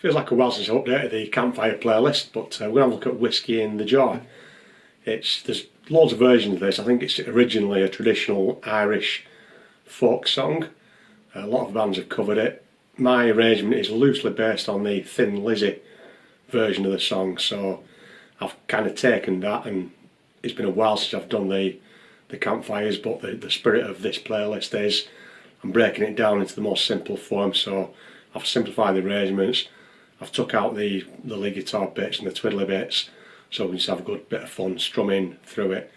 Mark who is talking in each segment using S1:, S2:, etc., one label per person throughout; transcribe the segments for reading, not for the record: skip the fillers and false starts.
S1: Feels like a while since I updated the campfire playlist, but we're going to have a look at Whisky in the Jar. There's loads of versions of this. I think it's originally a traditional Irish folk song. A lot of bands have covered it. My arrangement is loosely based on the Thin Lizzy version of the song, so I've kind of taken that, and it's been a while since I've done the campfires, but the spirit of this playlist is I'm breaking it down into the most simple form, so I've simplified the arrangements. I've took out the lead guitar bits and the twiddly bits, so we can just have a good bit of fun strumming through it.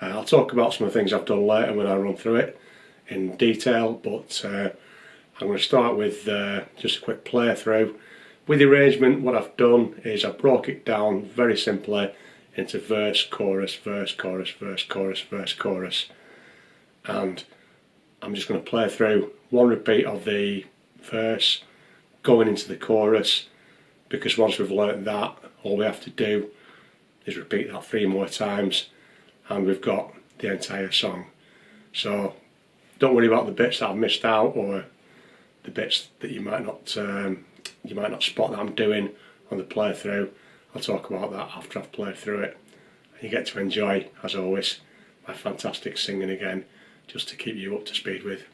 S1: I'll talk about some of the things I've done later when I run through it in detail, but I'm going to start with just a quick playthrough. With the arrangement, what I've done is I broke it down very simply into verse, chorus, verse, chorus, verse, chorus, verse, chorus, and I'm just going to play through one repeat of the verse going into the chorus, because once we've learnt that, all we have to do is repeat that 3 more times and we've got the entire song. So don't worry about the bits that I've missed out, or the bits that you might not spot that I'm doing on the playthrough. I'll talk about that after I've played through it. And you get to enjoy, as always, my fantastic singing again, just to keep you up to speed with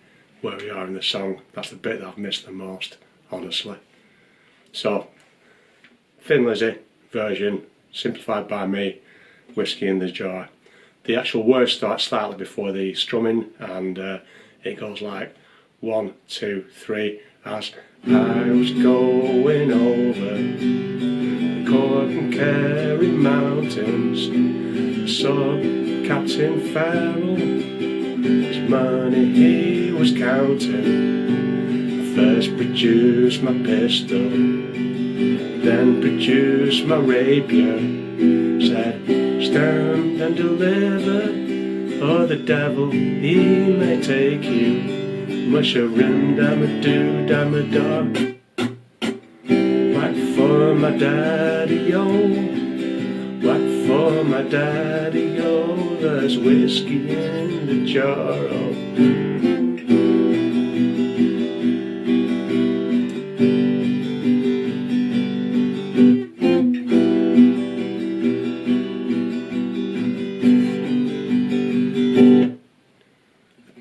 S1: where we are in the song. That's the bit that I've missed the most, honestly. So, Thin Lizzy version, simplified by me, Whisky in the Jar. The actual words start slightly before the strumming, and it goes like 1, 2, 3, as I was going over the Cork and Kerry mountains. I saw Captain Farrell, his money he was counting. I first produced my pistol, then produced my rapier. Said, stand and deliver, or the devil he may take you. Mushroom dam-a-doo dam-a-da. Whack for my daddy-o, whack for my daddy-o. There's whiskey in the jar-o.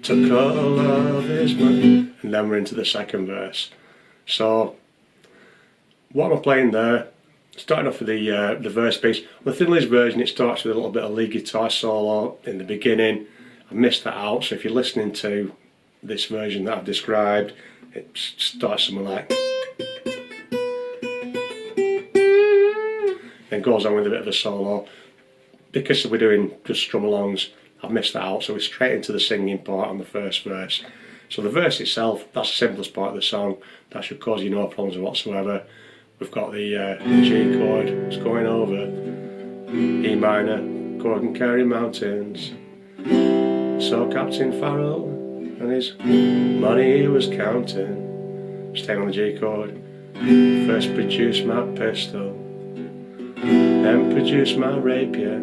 S1: Took all of his money, and then we're into the second verse. So what am I playing there? Starting off with the verse piece. On the Thin Lizzy version, it starts with a little bit of lead guitar solo in the beginning. I missed that out, so if you're listening to this version that I've described, it starts something like, then goes on with a bit of a solo. Because we're doing just strum-alongs, I've missed that out, so we're straight into the singing part on the first verse. So the verse itself, that's the simplest part of the song. That should cause you no problems whatsoever. We've got the G chord, it's going over E minor, Cork and Kerry mountains. So Captain Farrell and his money he was counting. Staying on the G chord. First produced my pistol, then produced my rapier.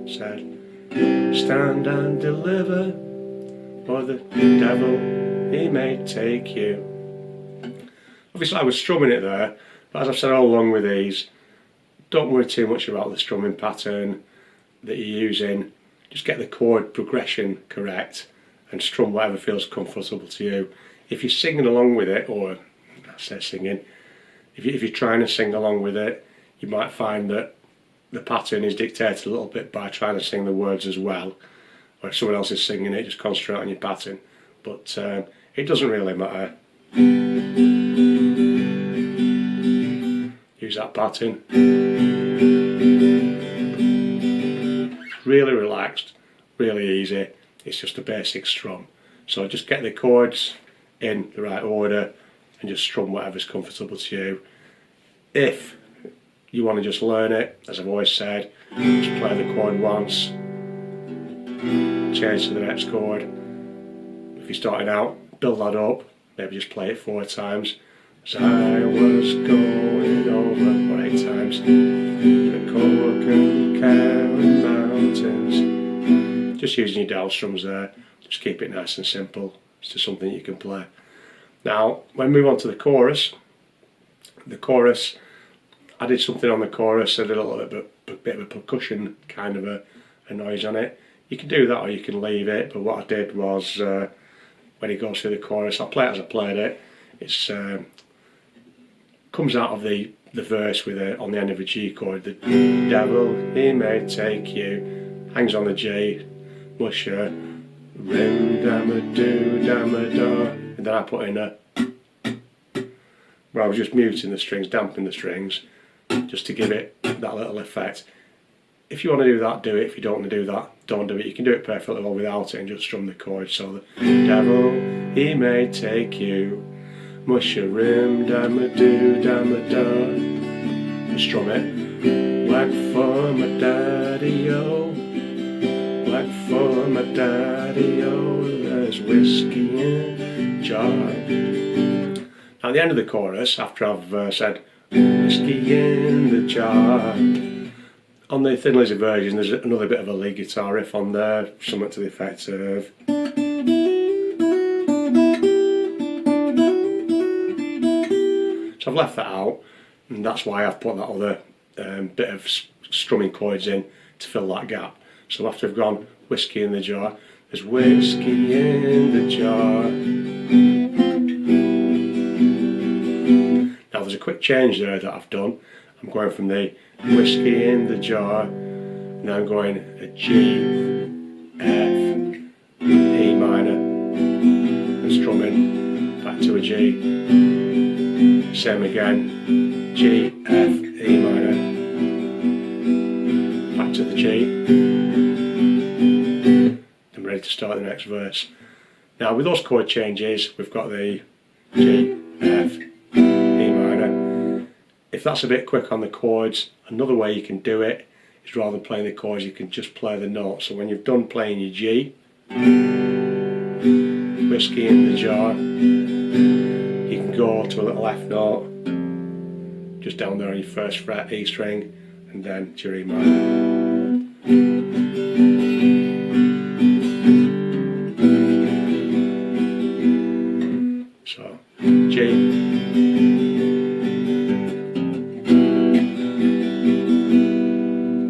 S1: Said, stand and deliver, or the devil he may take you. Obviously I was strumming it there, but as I've said all along with these, don't worry too much about the strumming pattern that you're using. Just get the chord progression correct and strum whatever feels comfortable to you. If you're singing along with it, or I say singing, if you're trying to sing along with it, you might find that the pattern is dictated a little bit by trying to sing the words as well, or if someone else is singing it, just concentrate on your pattern. But it doesn't really matter. Use that pattern. Really relaxed, really easy. It's just a basic strum. So just get the chords in the right order and just strum whatever's comfortable to you. If you want to just learn it, as I've always said, just play the chord once, change to the next chord. If you're starting out, build that up, maybe just play it 4 times. As I was going over, or 8 times, the Cork and Kerry mountains. Just using your down strums there, just keep it nice and simple. It's just something you can play. Now, when we move on to the chorus, The chorus, I did something on the chorus, I did a little bit of a percussion kind of a noise on it. You can do that or you can leave it, but what I did was when it goes through the chorus, I'll play it as I played it. It's comes out of the verse with on the end of a G chord. The devil, he may take you, hangs on the G, musher, rim, damma do, damma da, and then I put in a, where I was just muting the strings, damping the strings, just to give it that little effect. If you want to do that, do it. If you don't want to do that, don't do it. You can do it perfectly well without it and just strum the chords. So the devil, he may take you, musherim, damma do, damma da, and strum it. Whack for my daddy-o, whack for my daddy-o, there's whiskey in the jar. Now at the end of the chorus, after I've said whiskey in the jar, on the Thin Lizzy version there's another bit of a lead guitar riff on there, something to the effect of, so I've left that out, and that's why I've put that other bit of strumming chords in to fill that gap. So after I've gone whiskey in the jar, there's whiskey in the jar. Now there's a quick change there that I've done. I'm going from the whiskey in the jar, now I'm going a G, F, E minor, and strumming back to a G. Same again, G, F, E minor, back to the G. I'm ready to start the next verse. Now with those chord changes, we've got the G, F, E minor. If that's a bit quick on the chords, another way you can do it is rather than playing the chords, you can just play the notes. So when you've done playing your G, whiskey in the jar, you can go to a little F note, just down there on your first fret, E string, and then to your E minor. So, G.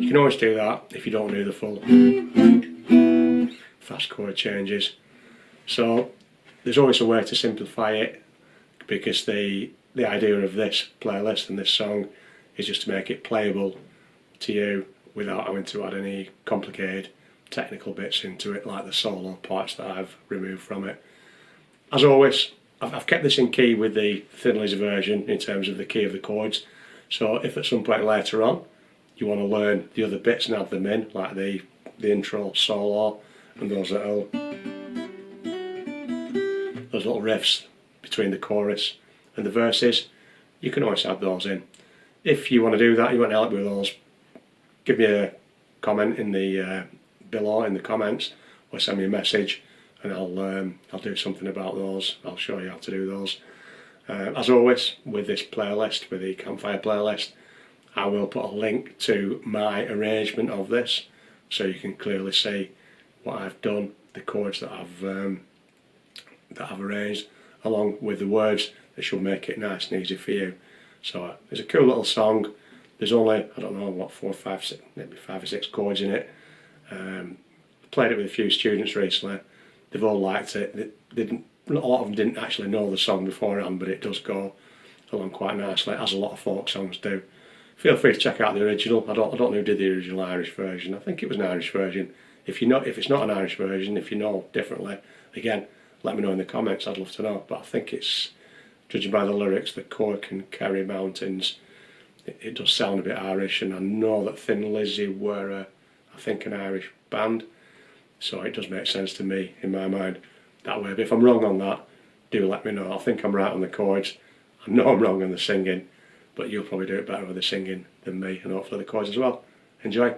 S1: You can always do that if you don't do the full fast chord changes. So there's always a way to simplify it, because the idea of this playlist and this song is just to make it playable to you without having to add any complicated technical bits into it, like the solo parts that I've removed from it. As always, I've kept this in key with the Thin Lizzy version in terms of the key of the chords. So if at some point later on you want to learn the other bits and add them in, like the intro solo and those little riffs between the chorus and the verses, you can always add those in. If you want to do that, you want help with those, give me a comment in the below in the comments, or send me a message, and I'll do something about those. I'll show you how to do those. As always, with this playlist, with the Campfire playlist, I will put a link to my arrangement of this, so you can clearly see what I've done, the chords that I've arranged, along with the words that should make it nice and easy for you. So it's a cool little song. There's only, I don't know, what, 4 or 5, 6, maybe 5 or 6 chords in it. Played it with a few students recently. They've all liked it. A lot of them didn't actually know the song beforehand, but it does go along quite nicely, as a lot of folk songs do. Feel free to check out the original. I don't know who did the original Irish version. I think it was an Irish version. If it's not an Irish version, if you know differently, again, let me know in the comments. I'd love to know. But I think it's, judging by the lyrics, the Cork and Kerry Mountains, it does sound a bit Irish, and I know that Thin Lizzy were, I think, an Irish band, so it does make sense to me in my mind that way. But if I'm wrong on that, do let me know. I think I'm right on the chords. I know I'm wrong on the singing, but you'll probably do it better with the singing than me, and hopefully the chords as well. Enjoy.